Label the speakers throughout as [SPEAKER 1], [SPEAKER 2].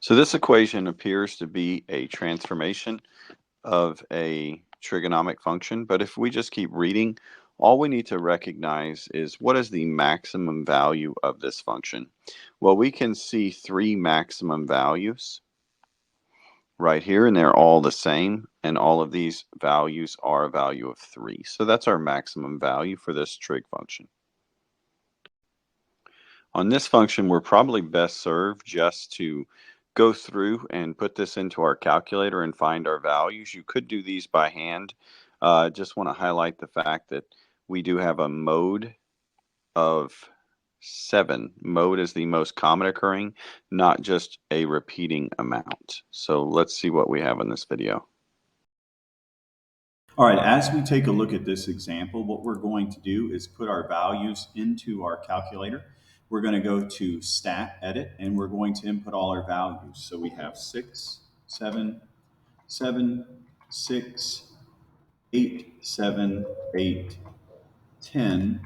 [SPEAKER 1] So this equation appears to be a transformation of a trigonomic function, but if we just keep reading, all we need to recognize is what is the maximum value of this function. Well, we can see three maximum values right here, and they're all the same, and all of these values are a value of 3. So that's our maximum value for this trig function. On this function, we're probably best served just to go through and put this into our calculator and find our values. You could do these by hand. Just want to highlight the fact that we do have a mode of 7. Mode is the most common occurring, not just a repeating amount. So let's see what we have in this video.
[SPEAKER 2] All right, as we take a look at this example, what we're going to do is put our values into our calculator. We're going to go to Stat Edit, and we're going to input all our values. So we have 6, 7, 7, 6, 8, 7, 8, 10,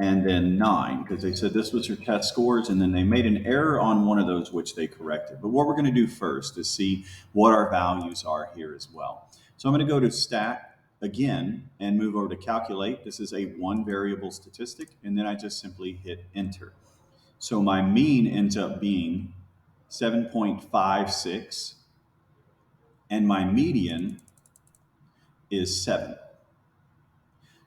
[SPEAKER 2] and then 9, because they said this was your test scores, and then they made an error on one of those, which they corrected. But what we're going to do first is see what our values are here as well. So I'm going to go to Stat again and move over to Calculate. This is a one variable statistic, and then I just simply hit Enter. So my mean ends up being 7.56, and my median is 7.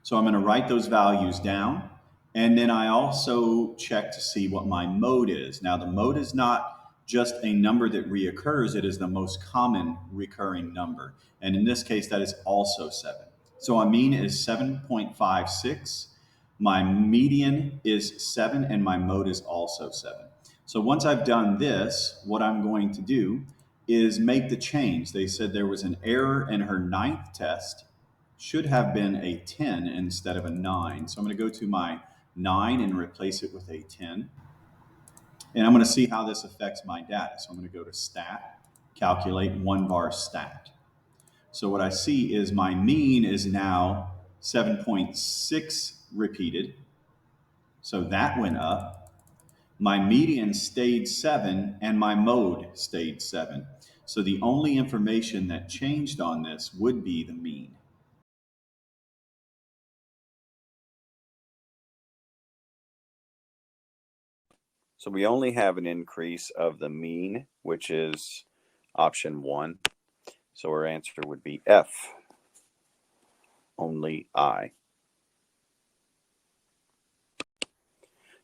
[SPEAKER 2] So I'm going to write those values down. And then I also check to see what my mode is. Now, the mode is not just a number that reoccurs, it is the most common recurring number. And in this case, that is also 7. So my mean is 7.56. My median is 7, and my mode is also 7. So once I've done this, what I'm going to do is make the change. They said there was an error in her 9th test. Should have been a 10 instead of a 9. So I'm going to go to my 9 and replace it with a 10. And I'm going to see how this affects my data. So I'm going to go to Stat, Calculate, 1-bar Stat. So what I see is my mean is now 7.6 repeated. So that went up. My median stayed 7, and my mode stayed 7. So the only information that changed on this would be the mean.
[SPEAKER 1] So we only have an increase of the mean, which is option 1. So our answer would be F, only I.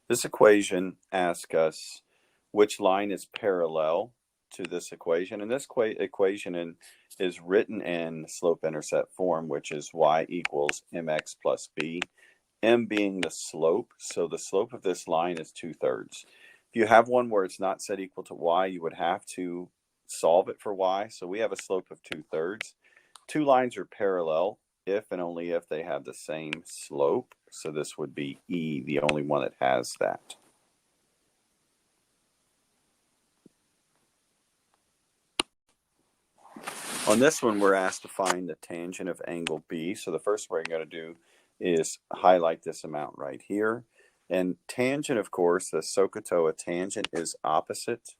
[SPEAKER 1] This equation asks us which line is parallel to this equation. And this equation is written in slope-intercept form, which is y equals mx plus b, m being the slope. So the slope of this line is 2/3. If you have one where it's not set equal to y, you would have to solve it for y. So we have a slope of 2/3. Two lines are parallel if and only if they have the same slope. So this would be E, the only one that has that. On this one, we're asked to find the tangent of angle B. So the first thing we're going to do is highlight this amount right here. And tangent, of course, the SOHCAHTOA tangent is opposite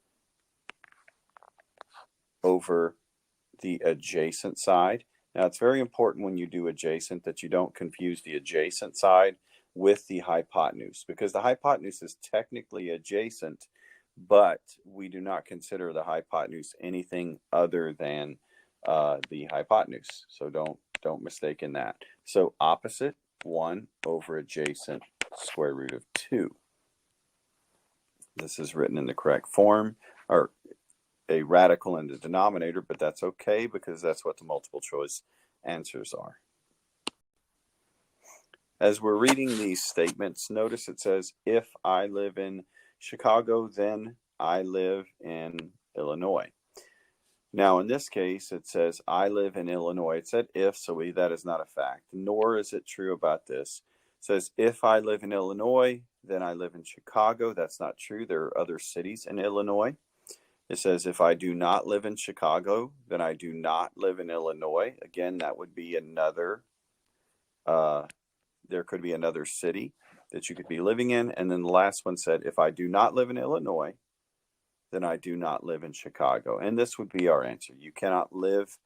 [SPEAKER 1] over the adjacent side. Now, it's very important when you do adjacent that you don't confuse the adjacent side with the hypotenuse, because the hypotenuse is technically adjacent, but we do not consider the hypotenuse anything other than the hypotenuse. So don't mistake in that. So opposite 1 over adjacent square root of 2. This is written in the correct form, or a radical in the denominator, but that's okay because that's what the multiple choice answers are. As we're reading these statements, notice it says, if I live in Chicago, then I live in Illinois. Now, in this case, it says, I live in Illinois. It said if, so that is not a fact, nor is it true about this. It says, if I live in Illinois, then I live in Chicago. That's not true. There are other cities in Illinois. It says, if I do not live in Chicago, then I do not live in Illinois. Again, that would be another, there could be another city that you could be living in. And then the last one said, if I do not live in Illinois, then I do not live in Chicago. And this would be our answer. You cannot live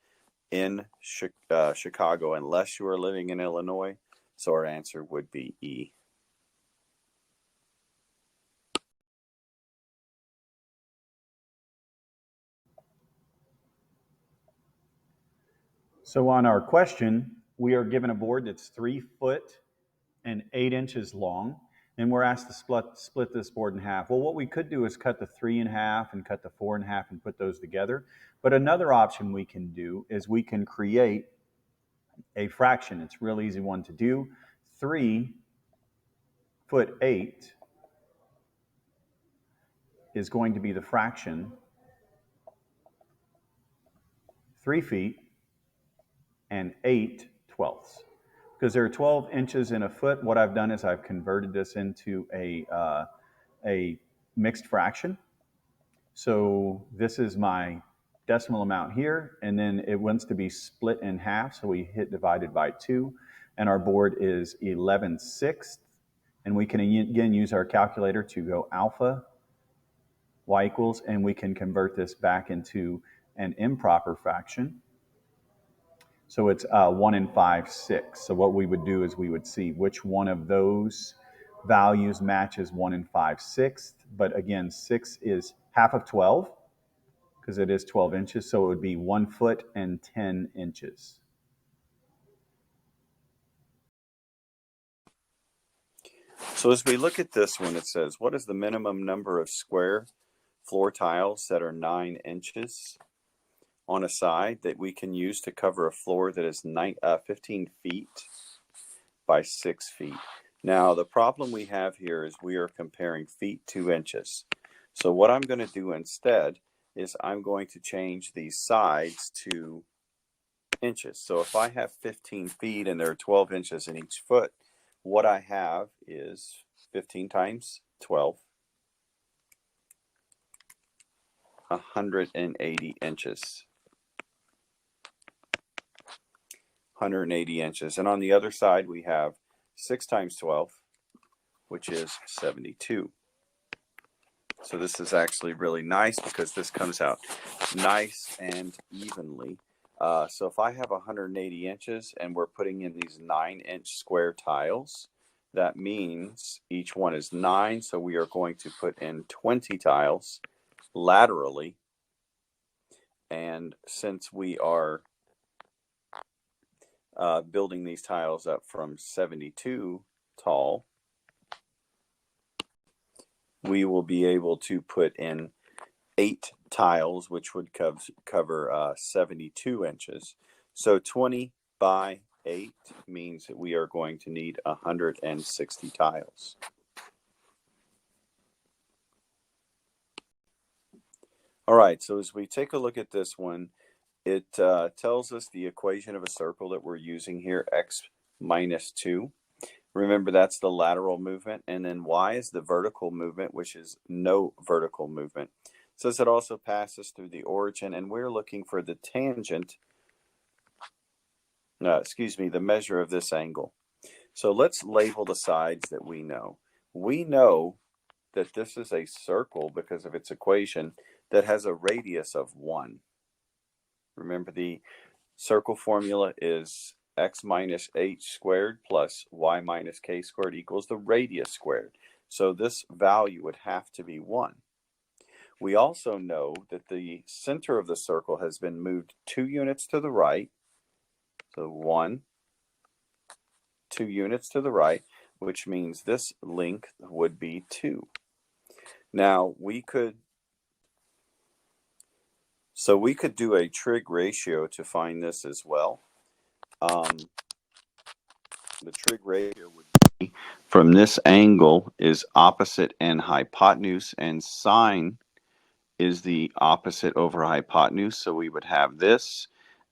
[SPEAKER 1] in Chicago unless you are living in Illinois. So our answer would be E.
[SPEAKER 3] So on our question, we are given a board that's 3 foot and 8 inches long, and we're asked to split this board in half. Well, what we could do is cut the 3 in half and cut the 4 in half and put those together. But another option we can do is we can create a fraction. It's a real easy one to do. 3 foot 8 is going to be the fraction 3 feet and 8 twelfths. Because there are 12 inches in a foot, what I've done is I've converted this into a mixed fraction. So this is my decimal amount here, and then it wants to be split in half, so we hit divided by 2, and our board is 11/6. And we can again use our calculator to go alpha, y equals, and we can convert this back into an improper fraction. So it's 1 in 5/6. So what we would do is we would see which one of those values matches 1 in 5/6. But again, 6 is half of 12 because it is 12 inches. So it would be 1 foot and 10 inches.
[SPEAKER 1] So as we look at this one, it says, what is the minimum number of square floor tiles that are 9 inches on a side that we can use to cover a floor that is 15 feet by 6 feet? Now, the problem we have here is we are comparing feet to inches. So what I'm going to do instead is I'm going to change these sides to inches. So if I have 15 feet and there are 12 inches in each foot, what I have is 15 times 12, 180 inches. 180 inches. And on the other side, we have 6 times 12, which is 72. So this is actually really nice because this comes out nice and evenly. So if I have 180 inches and we're putting in these 9-inch square tiles, that means each one is 9. So we are going to put in 20 tiles laterally. And since we are building these tiles up from 72 tall, we will be able to put in 8 tiles, which would cover 72 inches. So 20 by 8 means that we are going to need 160 tiles. All right, so as we take a look at this one, it tells us the equation of a circle that we're using here, x minus 2. Remember, that's the lateral movement, and then y is the vertical movement, which is no vertical movement. It says it also passes through the origin, and we're looking for the tangent, the measure of this angle. So let's label the sides that we know. We know that this is a circle because of its equation that has a radius of 1. Remember, the circle formula is x minus h squared plus y minus k squared equals the radius squared. So this value would have to be 1. We also know that the center of the circle has been moved 2 units to the right. So 1, 2 units to the right, which means this length would be 2. Now we could do a trig ratio to find this as well. The trig ratio would be from this angle is opposite and hypotenuse, and sine is the opposite over hypotenuse. So we would have this,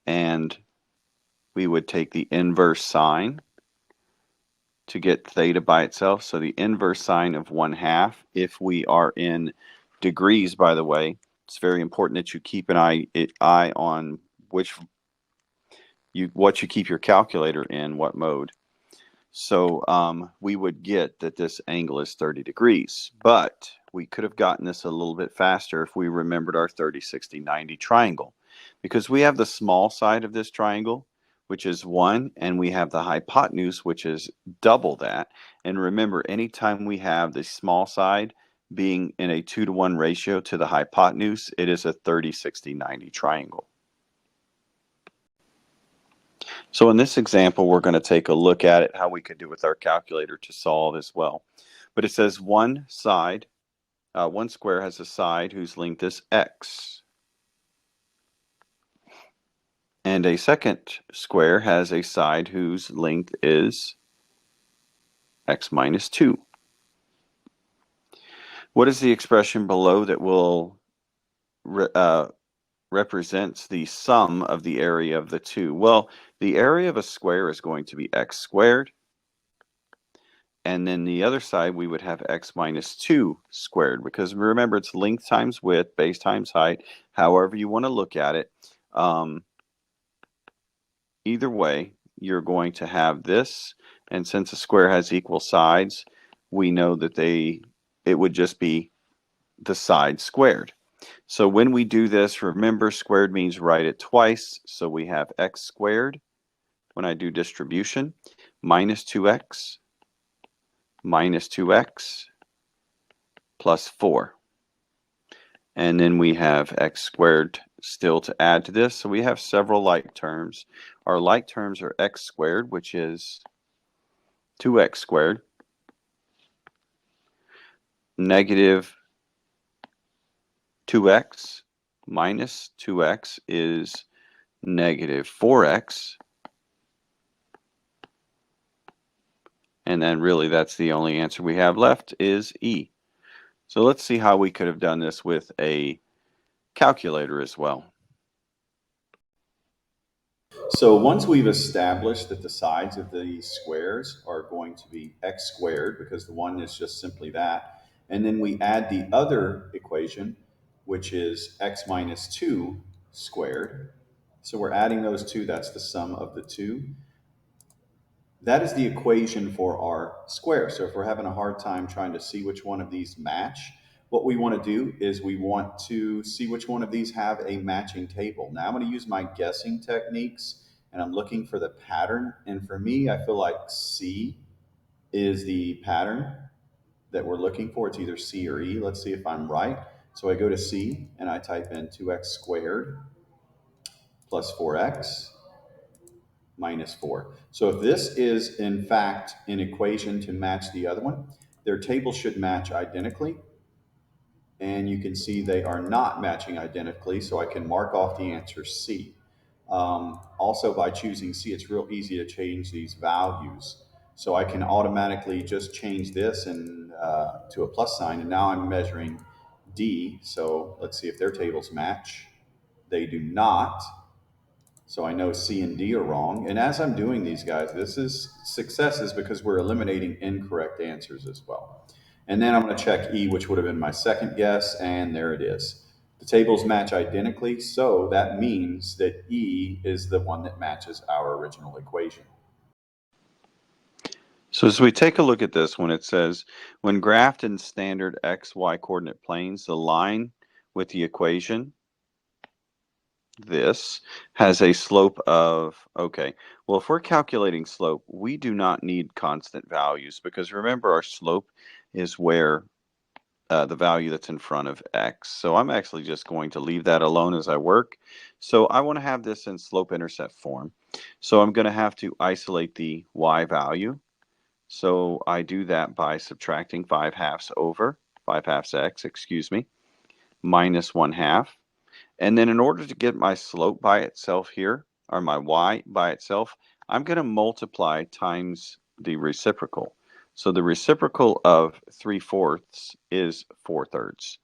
[SPEAKER 1] and we would take the inverse sine to get theta by itself. So the inverse sine of 1/2, if we are in degrees, by the way, it's very important that you keep an eye on what you keep your calculator in, what mode. So we would get that this angle is 30 degrees, but we could have gotten this a little bit faster if we remembered our 30, 60, 90 triangle, because we have the small side of this triangle, which is 1, and we have the hypotenuse, which is double that. And remember, anytime we have the small side being in a 2-to-1 ratio to the hypotenuse, it is a 30, 60, 90 triangle. So in this example, we're going to take a look at it, how we could do with our calculator to solve as well. But it says one square has a side whose length is x. And a second square has a side whose length is x minus 2. What is the expression below that will represents the sum of the area of the two? Well, the area of a square is going to be x squared. And then the other side, we would have x minus 2 squared, because remember, it's length times width, base times height, however you want to look at it. Either way, you're going to have this, and since a square has equal sides, we know that it would just be the side squared. So when we do this, remember, squared means write it twice, so we have x squared when I do distribution, minus 2x minus 2x plus 4. And then we have x squared still to add to this. So we have several like terms. Our like terms are x squared, which is 2x squared, negative 2x minus 2x is negative 4x. And then really that's the only answer we have left is E. So let's see how we could have done this with a calculator as well.
[SPEAKER 2] So once we've established that the sides of these squares are going to be x squared, because the one is just simply that, and then we add the other equation, which is x minus 2 squared. So we're adding those two, that's the sum of the two. That is the equation for our square. So if we're having a hard time trying to see which one of these match, what we want to do is we want to see which one of these have a matching table. Now I'm going to use my guessing techniques, and I'm looking for the pattern. And for me, I feel like C is the pattern that we're looking for. It's either C or E. Let's see if I'm right. So I go to C and I type in 2x squared plus 4x minus 4. So if this is in fact an equation to match the other one, their tables should match identically. And you can see they are not matching identically, so I can mark off the answer C. Also, by choosing C, it's real easy to change these values. So I can automatically just change this and to a plus sign, and now I'm measuring D. So let's see if their tables match. They do not. So I know C and D are wrong. And as I'm doing these, guys, this is successes because we're eliminating incorrect answers as well. And then I'm going to check E, which would have been my second guess, and there it is. The tables match identically, so that means that E is the one that matches our original equation.
[SPEAKER 1] So as we take a look at this one, it says, when graphed in standard x, y coordinate planes, the line with the equation, this, has a slope of, okay, well, if we're calculating slope, we do not need constant values, because remember, our slope is where the value that's in front of x. So I'm actually just going to leave that alone as I work. So I want to have this in slope-intercept form. So I'm going to have to isolate the y value. So I do that by subtracting 5/2 over 5/2 x, minus 1/2. And then in order to get my slope by itself here, or my y by itself, I'm going to multiply times the reciprocal. So the reciprocal of 3/4 is 4/3.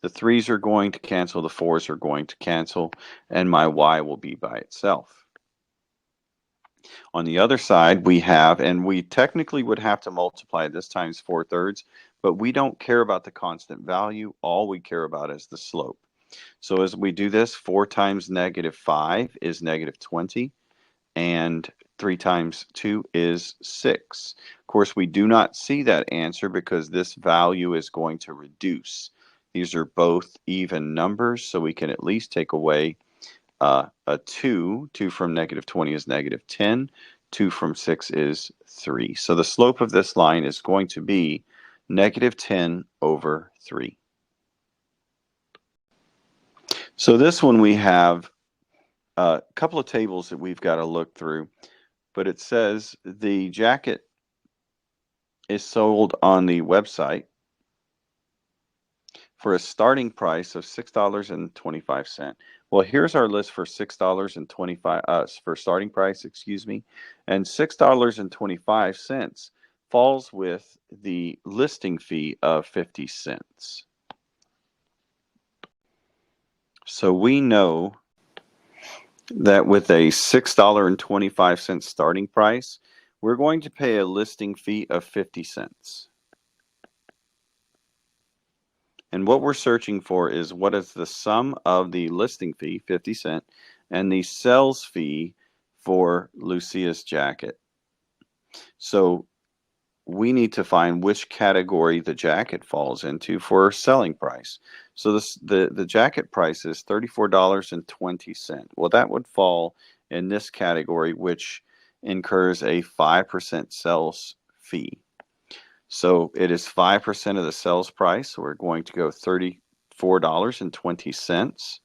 [SPEAKER 1] The 3's are going to cancel, the 4's are going to cancel, and my y will be by itself. On the other side, we have, and we technically would have to multiply this times 4/3, but we don't care about the constant value. All we care about is the slope. So as we do this, 4 times negative 5 is negative 20, and 3 times 2 is 6. Of course, we do not see that answer because this value is going to reduce. These are both even numbers, so we can at least take away a 2. 2 from negative 20 is negative 10. 2 from 6 is 3. So the slope of this line is going to be negative 10 over 3. So this one we have a couple of tables that we've got to look through, but it says the jacket is sold on the website for a starting price of $6.25. Well, here's our list for $6.25 for starting price, excuse me, and $6.25 falls with the listing fee of 50 cents. So we know that with a $6.25 starting price, we're going to pay a listing fee of 50 cents. And what we're searching for is what is the sum of the listing fee, 50 cents, and the sales fee for Lucia's jacket. So we need to find which category the jacket falls into for selling price. So the jacket price is $34.20. Well, that would fall in this category, which incurs a 5% sales fee. So it is 5% of the sales price. So we're going to go $34.20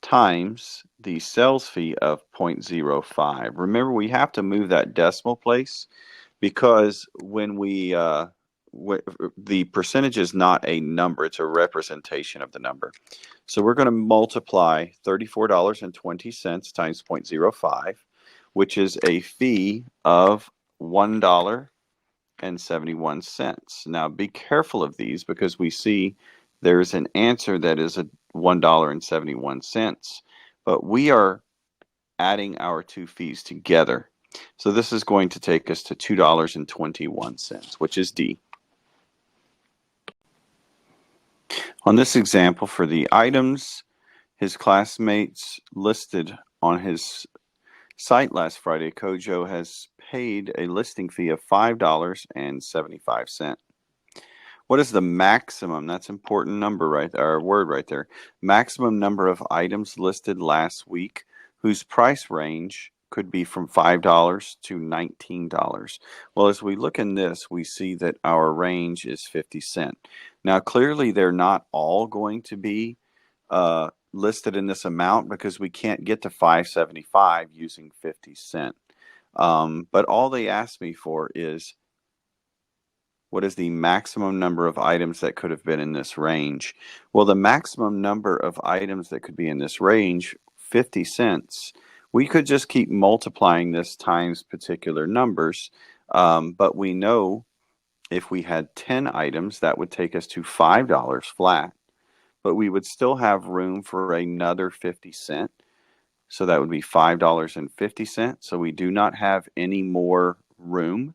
[SPEAKER 1] times the sales fee of 0.05. Remember, we have to move that decimal place because when we the percentage is not a number, it's a representation of the number. So we're going to multiply $34.20 times 0.05, which is a fee of $1.71. Now be careful of these because we see there's an answer that is a $1.71, but we are adding our two fees together. So this is going to take us to $2.21, which is D. On this example for the items his classmates listed on his site last Friday, Kojo has paid a listing fee of $5.75. What is the maximum? That's an important number right there, or word right there. Maximum number of items listed last week whose price range could be from $5 to $19. Well, as we look in this, we see that our range is 50 cents. Now, clearly, they're not all going to be listed in this amount because we can't get to 575 using 50 cents. But all they asked me for is what is the maximum number of items that could have been in this range? Well, the maximum number of items that could be in this range, 50 cents, we could just keep multiplying this times particular numbers. But we know if we had 10 items, that would take us to $5 flat. But we would still have room for another 50 cents. So that would be $5.50. So we do not have any more room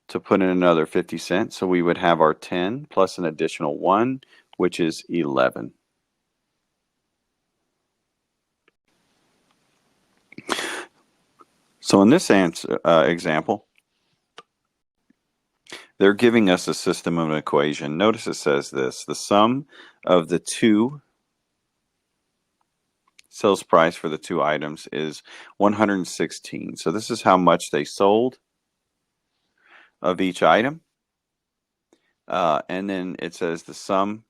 [SPEAKER 1] to put in another 50 cents. So we would have our 10 plus an additional 1, which is 11. So in this example, they're giving us a system of an equation. Notice it says this: the sum of the two sales price for the two items is 116. So this is how much they sold of each item. And then it says the sum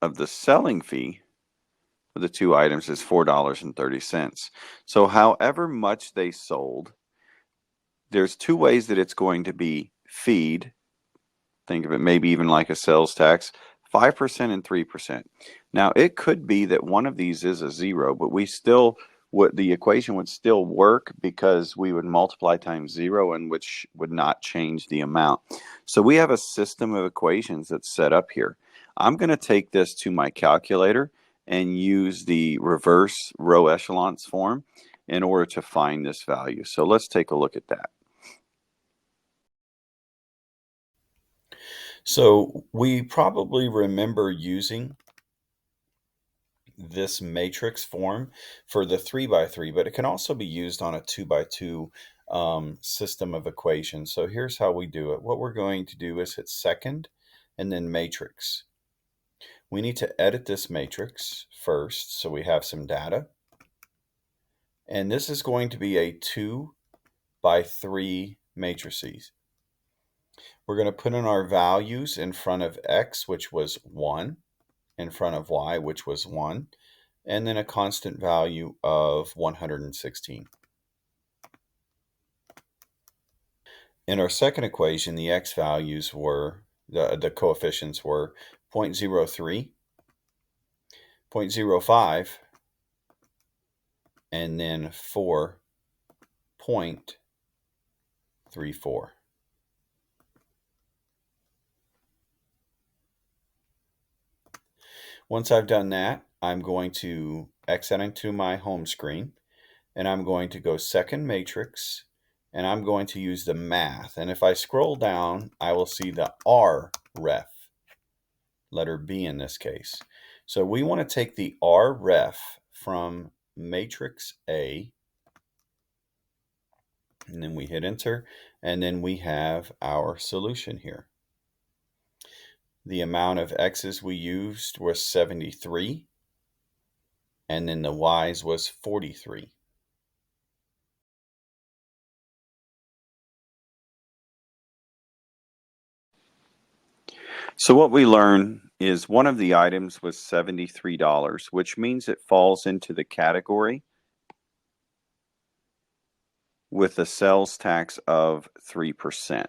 [SPEAKER 1] of the selling fee for the two items is $4.30. So however much they sold, there's two ways that it's going to be feed. Think of it maybe even like a sales tax, 5% and 3%. Now it could be that one of these is a 0, but we still the equation would still work because we would multiply times 0, and which would not change the amount. So we have a system of equations that's set up here. I'm going to take this to my calculator and use the reverse row echelons form in order to find this value. So let's take a look at that. So we probably remember using this matrix form for the 3x3, but it can also be used on a 2x2 system of equations. So here's how we do it. What we're going to do is hit second and then matrix. We need to edit this matrix first so we have some data. And this is going to be a 2x3 matrices. We're going to put in our values in front of x, which was 1, in front of y, which was 1, and then a constant value of 116. In our second equation, the x values were, the coefficients were 0.03, 0.05, and then 4.34. Once I've done that, I'm going to exit into my home screen, and I'm going to go second matrix, and I'm going to use the math. And if I scroll down, I will see the R ref, letter B in this case. So we want to take the R ref from matrix A, and then we hit enter, and then we have our solution here. The amount of x's we used was 73, and then the y's was 43. So what we learn is one of the items was $73, which means it falls into the category with a sales tax of 3%.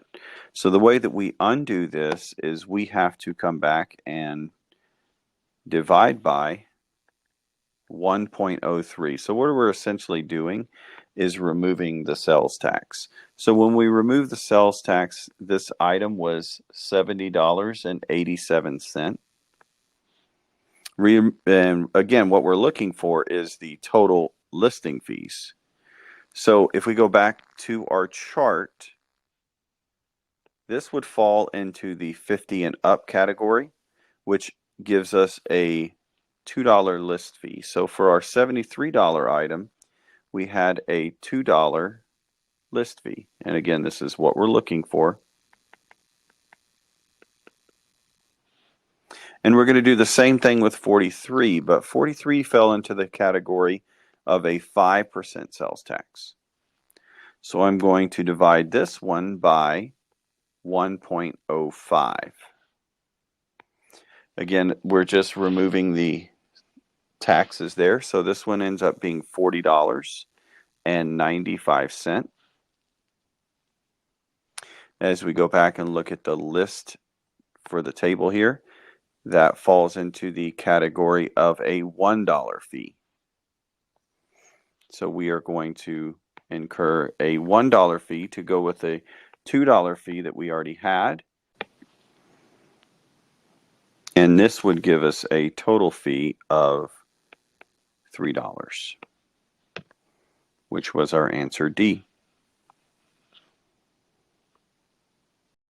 [SPEAKER 1] So the way that we undo this is we have to come back and divide by 1.03. So what we're essentially doing is removing the sales tax. So when we remove the sales tax, this item was $70.87. And again, what we're looking for is the total listing fees. So if we go back to our chart, this would fall into the 50 and up category, which gives us a $2 list fee. So for our $73 item, we had a $2 list fee. And again, this is what we're looking for. And we're going to do the same thing with 43, but 43 fell into the category of a 5% sales tax. So I'm going to divide this one by 1.05. Again, we're just removing the taxes there. So this one ends up being $40.95. As we go back and look at the list for the table here, that falls into the category of a $1 fee. So we are going to incur a $1 fee to go with a $2 fee that we already had. And this would give us a total fee of $3, which was our answer D.